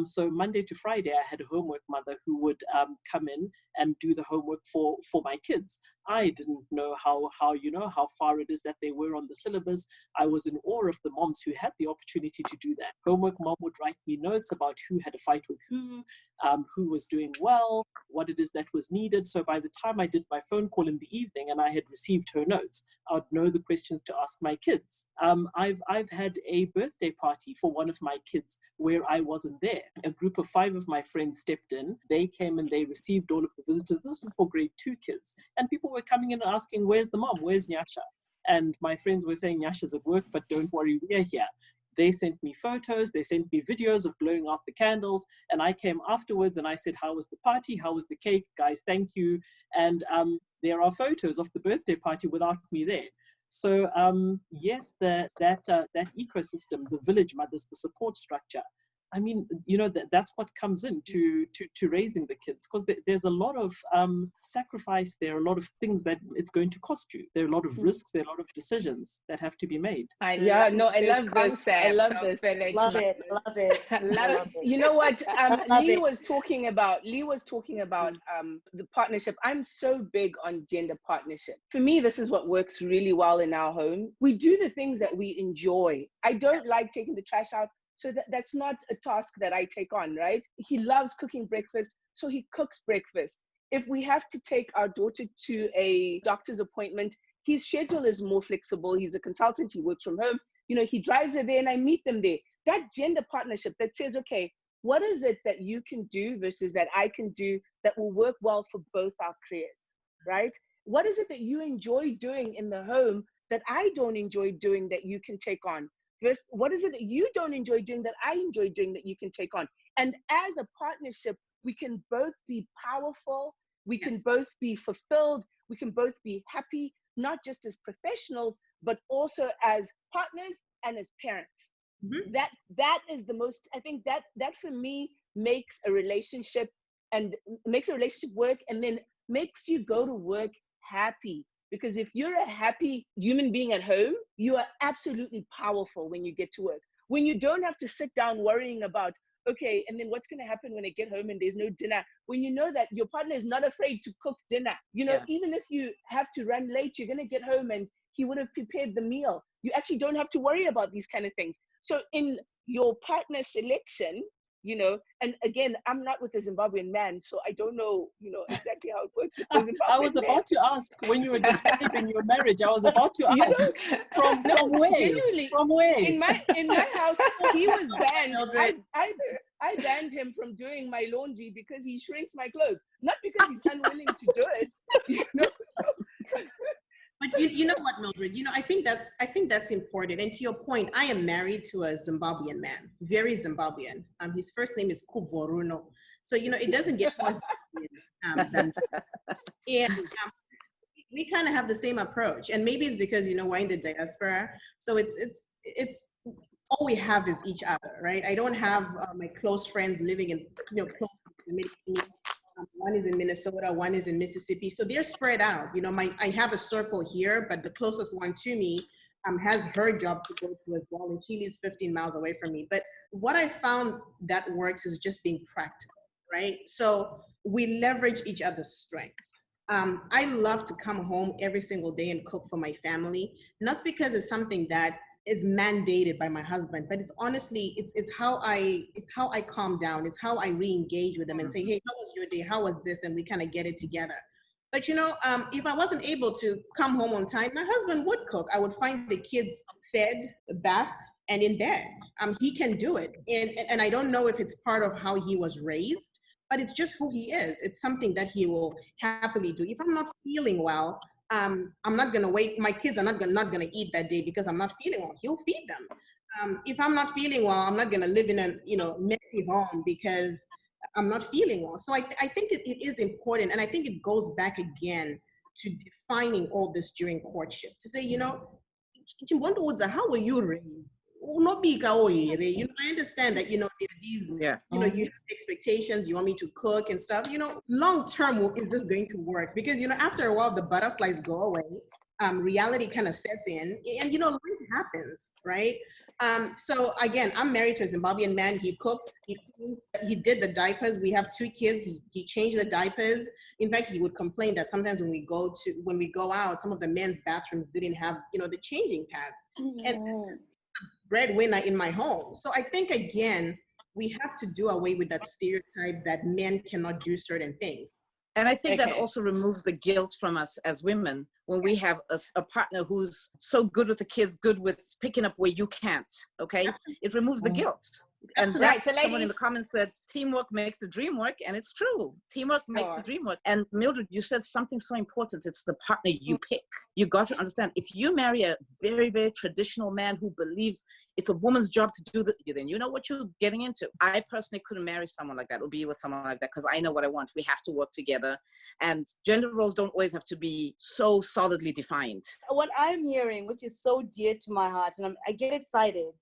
[SPEAKER 3] So Monday to Friday, I had a homework mother who would come in and do the homework for my kids. I didn't know how far it is that they were on the syllabus. I was in awe of the moms who had the opportunity to do that. Homework mom would write me notes about who had a fight with who was doing well, what it is that was needed. So by the time I did my phone call in the evening and I had received her notes, I would know the questions to ask my kids. I've had a birthday party for one of my kids where I wasn't there. A group of 5 of my friends stepped in. They came and they received all of the visitors. This was for grade 2 kids. And people were coming in and asking, where's the mom? Where's Nyasha? And my friends were saying, Nyasha's at work, but don't worry, we're here. They sent me photos, they sent me videos of blowing out the candles, and I came afterwards and I said, how was the party? How was the cake? Guys, thank you. And there are photos of the birthday party without me there. So yes, that ecosystem, the village mothers, the support structure, I mean, that's what comes into to raising the kids, because there's a lot of sacrifice. There are a lot of things that it's going to cost you. There are a lot of risks. There are a lot of decisions that have to be made.
[SPEAKER 4] I love this. I love this.
[SPEAKER 6] Love it. Love it.
[SPEAKER 1] Love it.
[SPEAKER 4] You know what? Lee was talking about the partnership. I'm so big on gender partnership. For me, this is what works really well in our home. We do the things that we enjoy. I don't like taking the trash out. So that's not a task that I take on, right? He loves cooking breakfast, so he cooks breakfast. If we have to take our daughter to a doctor's appointment, his schedule is more flexible. He's a consultant, he works from home. He drives her there and I meet them there. That gender partnership that says, okay, what is it that you can do versus that I can do that will work well for both our careers, right? What is it that you enjoy doing in the home that I don't enjoy doing that you can take on? What is it that you don't enjoy doing that I enjoy doing that you can take on? And as a partnership, we can both be powerful, we can both be fulfilled, we can both be happy, not just as professionals, but also as partners and as parents. Mm-hmm. That is the most, I think that for me makes a relationship work, and then makes you go to work happy. Because if you're a happy human being at home, you are absolutely powerful when you get to work. When you don't have to sit down worrying about, okay, and then what's going to happen when I get home and there's no dinner? When you know that your partner is not afraid to cook dinner. Even if you have to run late, you're going to get home and he would have prepared the meal. You actually don't have to worry about these kind of things. So in your partner selection, and again, I'm not with a Zimbabwean man, so I don't know, exactly how it works with the Zimbabwean
[SPEAKER 3] I was about to ask, when you were describing your marriage, I was about to ask, from where?
[SPEAKER 4] Genuinely,
[SPEAKER 3] from where?
[SPEAKER 4] In my house, he was banned. I banned him from doing my laundry because he shrinks my clothes, not because he's unwilling to do it.
[SPEAKER 5] But you know what, Mildred? I think that's important. And to your point, I am married to a Zimbabwean man, very Zimbabwean. His first name is Kuvoruno. So it doesn't get more Zimbabwean than. And we kind of have the same approach, and maybe it's because we're in the diaspora, so it's all we have is each other, right? I don't have my close friends living in close proximity to me. One is in Minnesota, one is in Mississippi, so they're spread out. I have a circle here, but the closest one to me has her job to go to as well, and she lives 15 miles away from me. But what I found that works is just being practical, right? So we leverage each other's strengths. I love to come home every single day and cook for my family, not because it's something that is mandated by my husband, but it's honestly, it's how I calm down. It's how I re-engage with them and say, hey, how was your day? How was this? And we kind of get it together. But if I wasn't able to come home on time, my husband would cook. I would find the kids fed, bathed, and in bed. He can do it. And I don't know if it's part of how he was raised, but it's just who he is. It's something that he will happily do. If I'm not feeling well, I'm not gonna wait. My kids are not gonna eat that day because I'm not feeling well. He'll feed them. If I'm not feeling well, I'm not gonna live in a messy home because I'm not feeling well. So I think it is important, and I think it goes back again to defining all this during courtship to say, how were you raised? I understand that, there are these, you have expectations, you want me to cook and stuff, long term, is this going to work? Because, after a while, the butterflies go away, reality kind of sets in, and, life happens, right? So again, I'm married to a Zimbabwean man. He cooks, he cleans, he did the diapers. We have 2 kids. He changed the diapers. In fact, he would complain that sometimes when we go out, some of the men's bathrooms didn't have, the changing pads. And breadwinner in my home. So I think, again, we have to do away with that stereotype that men cannot do certain things.
[SPEAKER 2] And I think that also removes the guilt from us as women when we have a partner who's so good with the kids, good with picking up where you can't, okay? It removes the guilt. And that's someone in the comments said, teamwork makes the dream work, and it's true. Teamwork makes the dream work. And Mildred, you said something so important. It's the partner you pick. You got to understand, if you marry a very, very traditional man who believes it's a woman's job to do that, then you know what you're getting into. I personally couldn't marry someone like that or be with someone like that because I know what I want. We have to work together. And gender roles don't always have to be so solidly defined.
[SPEAKER 6] What I'm hearing, which is so dear to my heart, and I get excited,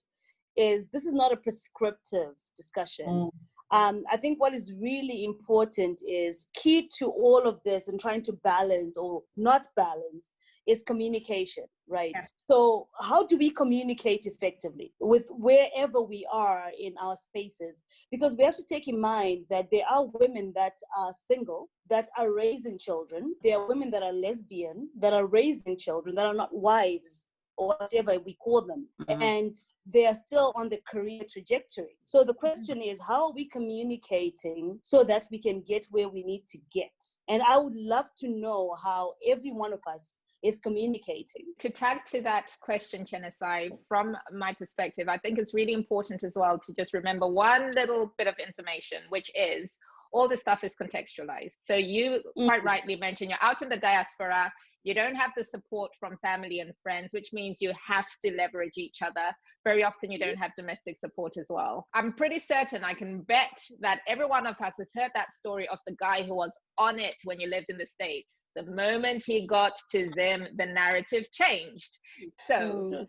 [SPEAKER 6] is this is not a prescriptive discussion. I think what is really important is key to all of this and trying to balance or not balance is communication, right? Yes. So how do we communicate effectively with wherever we are in our spaces? Because we have to take in mind that there are women that are single, that are raising children. There are women that are lesbian, that are raising children, that are not wives, or whatever we call them, and they are still on the career trajectory. So the question is, how are we communicating so that we can get where we need to get? And I would love to know how every one of us is communicating.
[SPEAKER 1] To tag to that question, Chenesai, from my perspective, I think it's really important as well to just remember one little bit of information, which is all this stuff is contextualized. So you quite rightly mentioned you're out in the diaspora, you don't have the support from family and friends, which means you have to leverage each other. Very often you don't have domestic support as well. I'm pretty certain, I can bet that every one of us has heard that story of the guy who was on it when you lived in the States. The moment he got to Zim, the narrative changed. So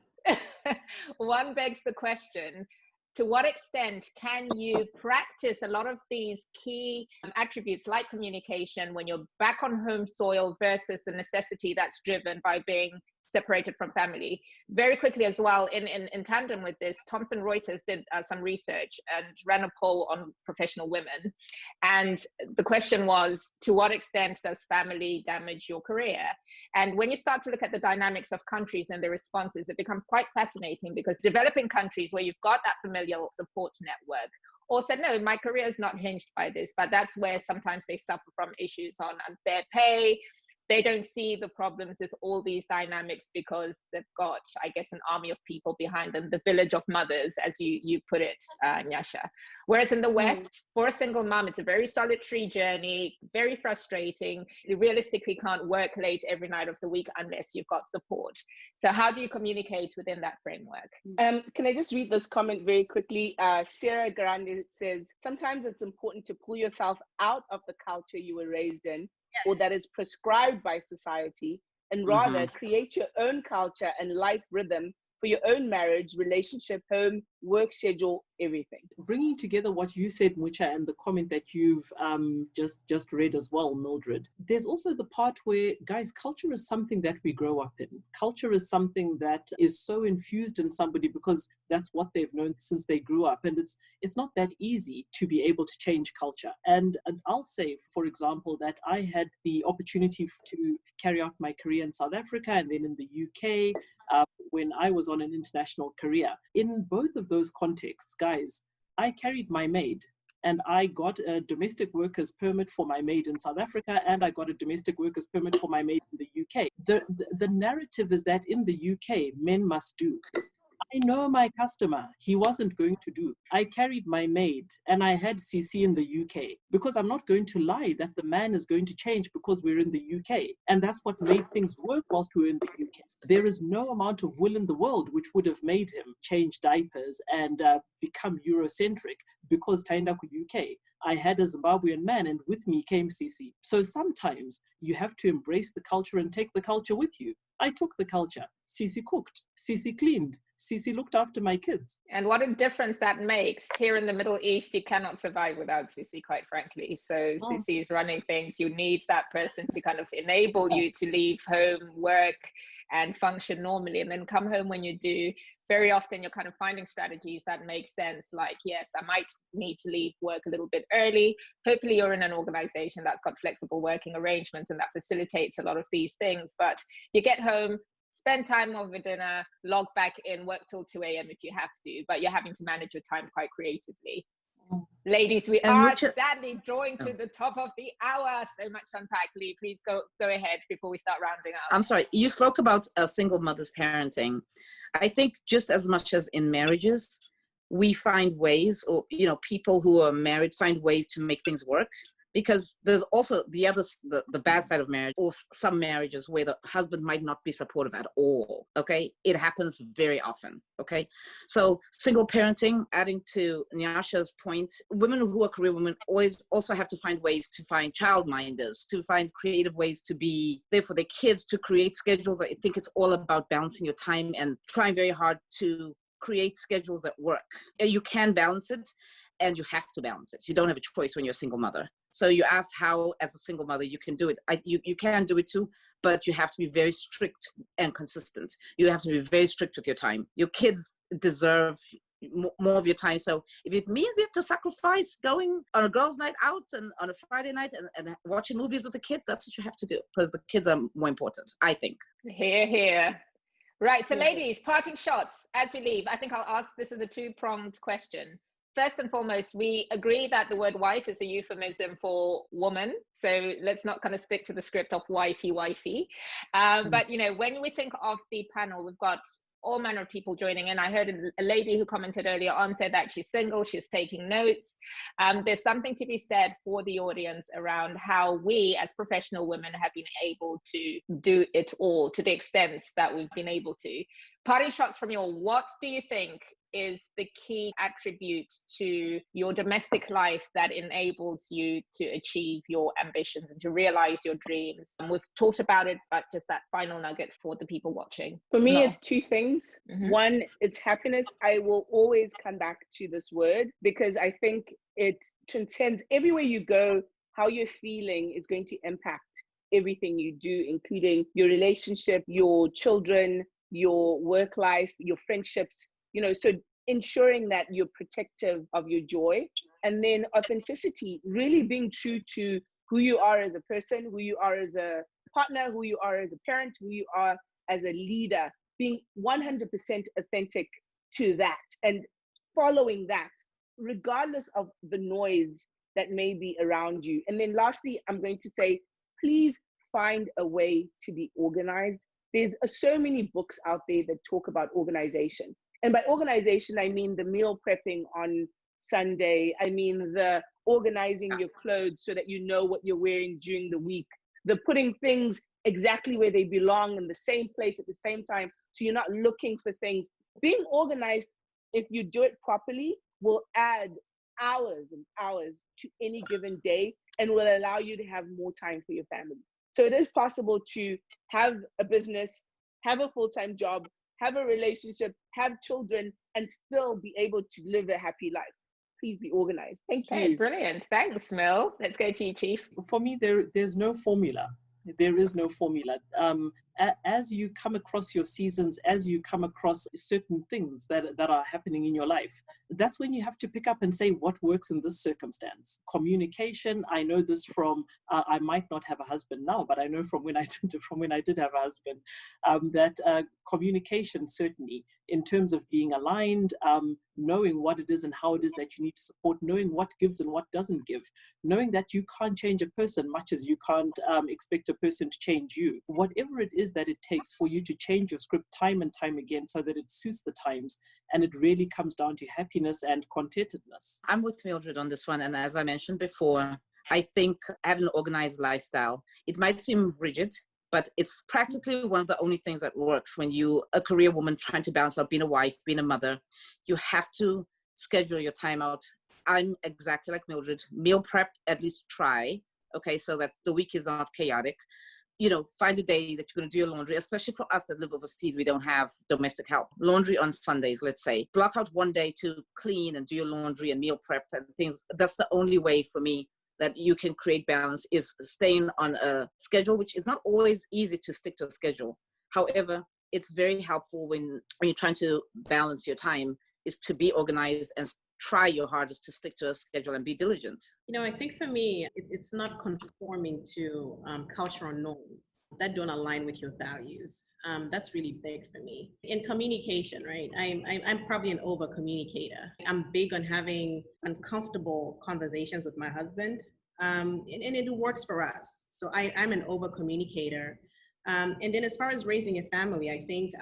[SPEAKER 1] one begs the question, to what extent can you practice a lot of these key attributes like communication when you're back on home soil versus the necessity that's driven by being separated from family? Very quickly as well, in tandem with this, Thomson Reuters did some research and ran a poll on professional women. And the question was, to what extent does family damage your career? And when you start to look at the dynamics of countries and their responses, it becomes quite fascinating, because developing countries where you've got that familial support network all said, no, my career is not hinged by this, but that's where sometimes they suffer from issues on unfair pay. They don't see the problems with all these dynamics because they've got, I guess, an army of people behind them, the village of mothers, as you put it, Nyasha. Whereas in the West, for a single mom, it's a very solitary journey, very frustrating. You realistically can't work late every night of the week unless you've got support. So how do you communicate within that framework?
[SPEAKER 4] Can I just read this comment very quickly? Sarah Grande says, sometimes it's important to pull yourself out of the culture you were raised in, or that is prescribed by society, and rather create your own culture and life rhythm for your own marriage, relationship, home, work schedule, everything.
[SPEAKER 3] Bringing together what you said, Mucha, and the comment that you've just read as well, Mildred, there's also the part where, guys, culture is something that we grow up in. Culture is something that is so infused in somebody because that's what they've known since they grew up. And it's not that easy to be able to change culture. And I'll say, for example, that I had the opportunity to carry out my career in South Africa and then in the UK, when I was on an international career. In both of those contexts, guys, I carried my maid, and I got a domestic workers permit for my maid in South Africa, and I got a domestic workers permit for my maid in the UK. The narrative is that in the UK, men must do. I know my customer, he wasn't going to do. I carried my maid and I had CC in the UK because I'm not going to lie that the man is going to change because we're in the UK. And that's what made things work whilst we were in the UK. There is no amount of will in the world which would have made him change diapers and become Eurocentric because Taindaku UK. I had a Zimbabwean man and with me came CC. So sometimes you have to embrace the culture and take the culture with you. I took the culture. CC cooked, CC cleaned, CC looked after my kids.
[SPEAKER 1] And what a difference that makes. Here in the Middle East, you cannot survive without CC, quite frankly. So CC is running things. You need that person to kind of enable you to leave home, work, and function normally, and then come home when you do. Very often you're kind of finding strategies that make sense, like, yes, I might need to leave work a little bit early. Hopefully you're in an organization that's got flexible working arrangements and that facilitates a lot of these things. But you get home, spend time over dinner, log back in, work till 2 a.m. if you have to, but you're having to manage your time quite creatively. Ladies, we are sadly drawing to the top of the hour. So much to unpack. Lee, please go ahead before we start rounding up.
[SPEAKER 2] I'm sorry, you spoke about a single mother's parenting. I think just as much as in marriages, we find ways, or people who are married find ways to make things work. Because there's also the bad side of marriage, or some marriages where the husband might not be supportive at all, okay? It happens very often, okay? So single parenting, adding to Nyasha's point, women who are career women always also have to find ways to find childminders, to find creative ways to be there for their kids, to create schedules. I think it's all about balancing your time and trying very hard to create schedules that work. You can balance it, and you have to balance it. You don't have a choice when you're a single mother. So you asked how, as a single mother, you can do it. You can do it too, but you have to be very strict and consistent. You have to be very strict with your time. Your kids deserve more of your time. So if it means you have to sacrifice going on a girls' night out and on a Friday night and watching movies with the kids, that's what you have to do, because the kids are more important, I think.
[SPEAKER 1] Hear, hear. Right, so ladies, parting shots as we leave. I think I'll ask, this is a two-pronged question. First and foremost, we agree that the word wife is a euphemism for woman. So let's not kind of stick to the script of wifey. But, when we think of the panel, we've got all manner of people joining in. I heard a lady who commented earlier on said that she's single, she's taking notes. There's something to be said for the audience around how we as professional women have been able to do it all to the extent that we've been able to. Parting shots from you all. What do you think is the key attribute to your domestic life that enables you to achieve your ambitions and to realize your dreams? And we've talked about it, but just that final nugget for the people watching.
[SPEAKER 4] For me, it's two things. One, it's happiness. I will always come back to this word because I think it transcends everywhere you go. How you're feeling is going to impact everything you do, including your relationship, your children, your work life, your friendships. So ensuring that you're protective of your joy, and then authenticity, really being true to who you are as a person, who you are as a partner, who you are as a parent, who you are as a leader, being 100% authentic to that and following that, regardless of the noise that may be around you. And then lastly, I'm going to say, please find a way to be organized. There's so many books out there that talk about organization. And by organization, I mean the meal prepping on Sunday. I mean the organizing your clothes so that you know what you're wearing during the week. The putting things exactly where they belong in the same place at the same time, so you're not looking for things. Being organized, if you do it properly, will add hours and hours to any given day and will allow you to have more time for your family. So it is possible to have a business, have a full-time job, have a relationship, have children, and still be able to live a happy life. Please be organized. Thank
[SPEAKER 1] Okay,
[SPEAKER 4] you.
[SPEAKER 1] brilliant. Thanks, Mil. Let's go to you, Chief.
[SPEAKER 3] For me, there's no formula. There is no formula. As you come across your seasons, as you come across certain things that are happening in your life, that's when you have to pick up and say what works in this circumstance. Communication. I know this from. I might not have a husband now, but I know from when I did have a husband, that communication certainly in terms of being aligned, knowing what it is and how it is that you need to support, knowing what gives and what doesn't give, knowing that you can't change a person much as you can't expect a person to change you. Whatever it is that it takes for you to change your script time and time again so that it suits the times, and it really comes down to happiness and contentedness.
[SPEAKER 2] I'm with Mildred on this one, and as I mentioned before, I think having an organized lifestyle, it might seem rigid, but it's practically one of the only things that works when you're a career woman trying to balance out being a wife, being a mother. You have to schedule your time out. I'm exactly like Mildred. Meal prep, at least try, okay, so that the week is not chaotic. You know, find a day that you're going to do your laundry, especially for us that live overseas. We don't have domestic help. Laundry on Sundays, let's say. Block out one day to clean and do your laundry and meal prep and things. That's the only way for me that you can create balance, is staying on a schedule, which is not always easy to stick to a schedule. However, it's very helpful when you're trying to balance your time, is to be organized and try your hardest to stick to a schedule and be diligent.
[SPEAKER 5] You know, I think for me, it's not conforming to cultural norms that don't align with your values. That's really big for me. In communication, right? I'm probably an over communicator. I'm big on having uncomfortable conversations with my husband, and it works for us. So I'm an over communicator. And then as far as raising a family, I think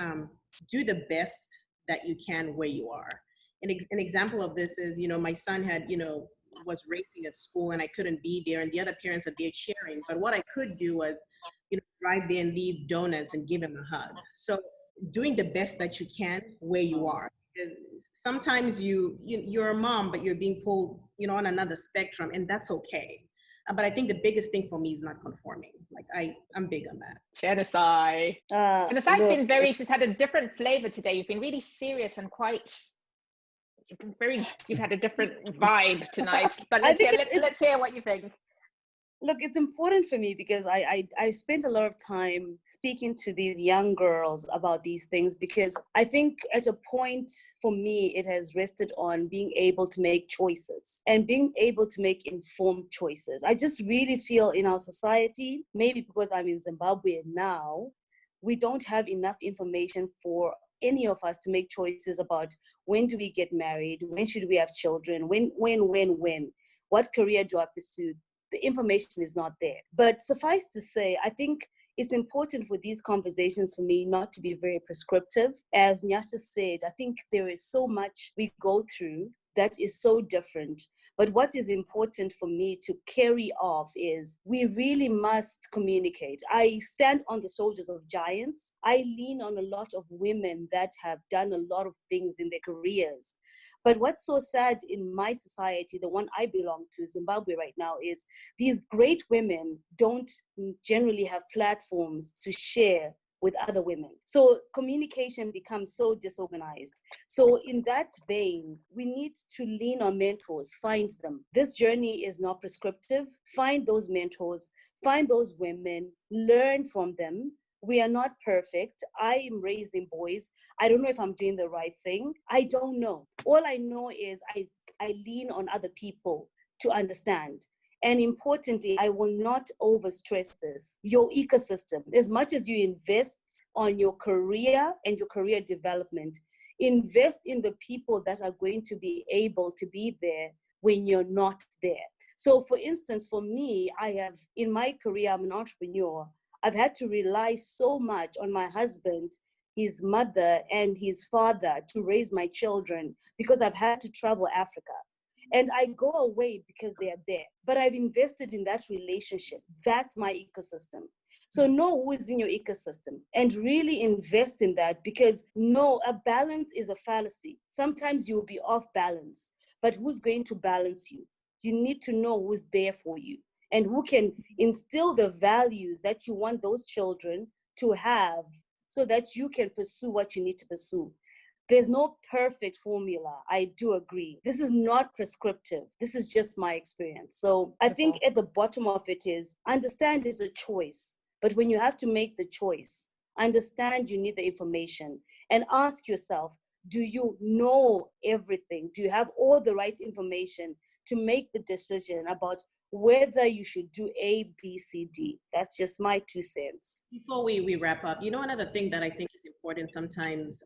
[SPEAKER 5] do the best that you can where you are. An example of this is, you know, my son had, was racing at school and I couldn't be there, and the other parents are there cheering. But what I could do was, drive there and leave donuts and give him a hug. So doing the best that you can where you are. Because sometimes you're a mom, but you're being pulled, on another spectrum, and that's okay. But I think the biggest thing for me is not conforming. Like I'm big on that.
[SPEAKER 1] Genocide. Genocide's been she's had a different flavor today. You've been really serious and quite, you've had a different vibe tonight. But let's hear what you think.
[SPEAKER 6] Look, it's important for me because I spent a lot of time speaking to these young girls about these things, because I think at a point for me, it has rested on being able to make choices and being able to make informed choices. I just really feel in our society, maybe because I'm in Zimbabwe now, we don't have enough information for any of us to make choices about when do we get married, when should we have children, when, what career do I pursue. The information is not there. But suffice to say, I think it's important for these conversations for me not to be very prescriptive. As Nyasha said, I think there is so much we go through that is so different. But what is important for me to carry off is we really must communicate. I stand on the shoulders of giants. I lean on a lot of women that have done a lot of things in their careers. But what's so sad in my society, the one I belong to, Zimbabwe right now, is these great women don't generally have platforms to share with other women. So communication becomes so disorganized. So in that vein, we need to lean on mentors, find them. This journey is not prescriptive. Find those mentors, find those women, learn from them. We are not perfect. I am raising boys. I don't know if I'm doing the right thing. I don't know. All I know is I lean on other people to understand. And importantly, I will not overstress this. Your ecosystem, as much as you invest on your career and your career development, invest in the people that are going to be able to be there when you're not there. So for instance, for me, in my career, I'm an entrepreneur. I've had to rely so much on my husband, his mother, and his father to raise my children because I've had to travel Africa. And I go away because they are there. But I've invested in that relationship. That's my ecosystem. So know who is in your ecosystem and really invest in that, because a balance is a fallacy. Sometimes you'll be off balance, but who's going to balance you? You need to know who's there for you. and who can instill the values that you want those children to have so that you can pursue what you need to pursue. There's no perfect formula. I do agree. This is not prescriptive. This is just my experience. So I think at the bottom of it is understand it's a choice. But when you have to make the choice, understand you need the information and ask yourself, do you know everything? Do you have all the right information to make the decision about whether you should do A, B, C, D? That's just my 2 cents.
[SPEAKER 5] Before we wrap up, another thing that I think is important sometimes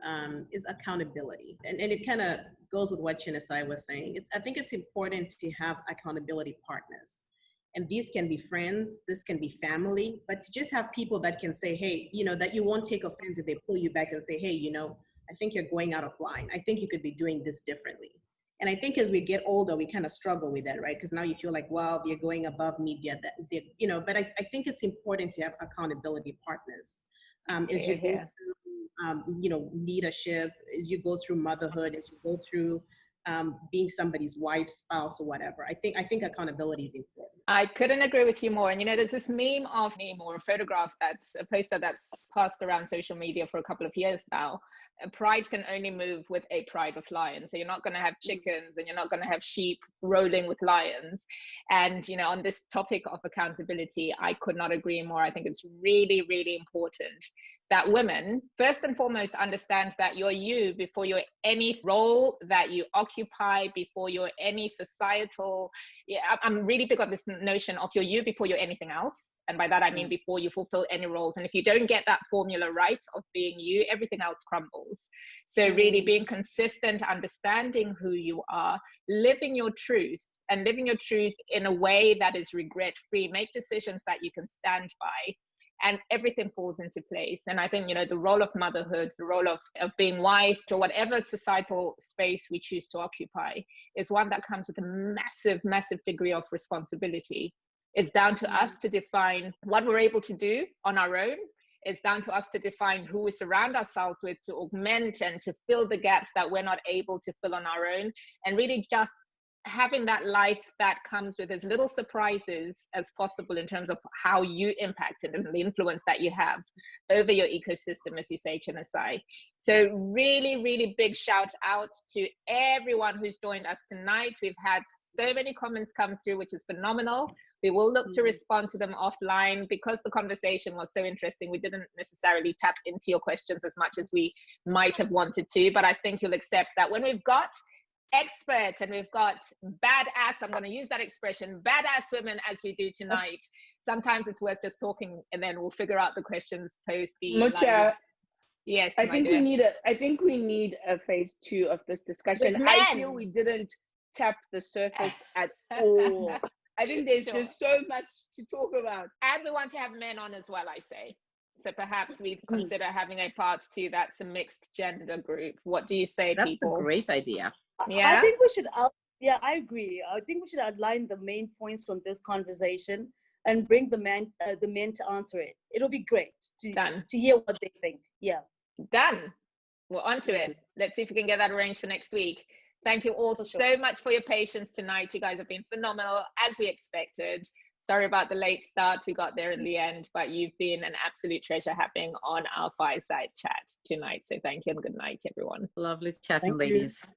[SPEAKER 5] is accountability. And it kind of goes with what Chinesai was saying. I think it's important to have accountability partners. And these can be friends, this can be family, but to just have people that can say, hey, that you won't take offense if they pull you back and say, hey, I think you're going out of line. I think you could be doing this differently. And I think as we get older, we kind of struggle with that, right? Because now you feel like, well, they're going above me, but I think it's important to have accountability partners. As you go through, leadership, as you go through motherhood, as you go through being somebody's wife, spouse, or whatever. I think accountability is important.
[SPEAKER 1] I couldn't agree with you more. And there's this meme or a photograph that's a poster that's passed around social media for a couple of years now. Pride can only move with a pride of lions. So you're not going to have chickens and you're not going to have sheep rolling with lions. And, on this topic of accountability, I could not agree more. I think it's really, really important that women, first and foremost, understand that you're you before you're any role that you occupy, before you're any societal. I'm really big on this notion of you're you before you're anything else. And by that, I mean before you fulfill any roles. And if you don't get that formula right of being you, everything else crumbles. So really being consistent, understanding who you are, living your truth in a way that is regret-free, make decisions that you can stand by, and everything falls into place. And I think, the role of motherhood, the role of being wife, or whatever societal space we choose to occupy, is one that comes with a massive, massive degree of responsibility. It's down to us to define what we're able to do on our own. It's down to us to define who we surround ourselves with to augment and to fill the gaps that we're not able to fill on our own. And really just having that life that comes with as little surprises as possible in terms of how you impact it and the influence that you have over your ecosystem, as you say, Chinesai. So really, really big shout out to everyone who's joined us tonight. We've had so many comments come through, which is phenomenal. We will look to respond to them offline because the conversation was so interesting. We didn't necessarily tap into your questions as much as we might have wanted to, but I think you'll accept that when we've got experts and we've got badass, I'm going to use that expression, badass women as we do tonight, sometimes it's worth just talking and then we'll figure out the questions post the
[SPEAKER 4] Mucha,
[SPEAKER 1] yes,
[SPEAKER 4] I think we need a phase 2 of this discussion. I feel we didn't tap the surface at all. I think there's just so much to talk about.
[SPEAKER 1] And we want to have men on as well, I say. So perhaps we consider having a part 2 that's a mixed gender group. What do you say, people?
[SPEAKER 2] That's a great idea.
[SPEAKER 1] Yeah,
[SPEAKER 6] I think we should. I agree. I think we should outline the main points from this conversation and bring the men to answer it. It'll be great to hear what they think. Yeah.
[SPEAKER 1] Done. We're on to it. Let's see if we can get that arranged for next week. Thank you all so much for your patience tonight. You guys have been phenomenal, as we expected. Sorry about the late start. We got there in the end, but you've been an absolute treasure having on our fireside chat tonight. So thank you and good night, everyone.
[SPEAKER 2] Lovely chatting, ladies.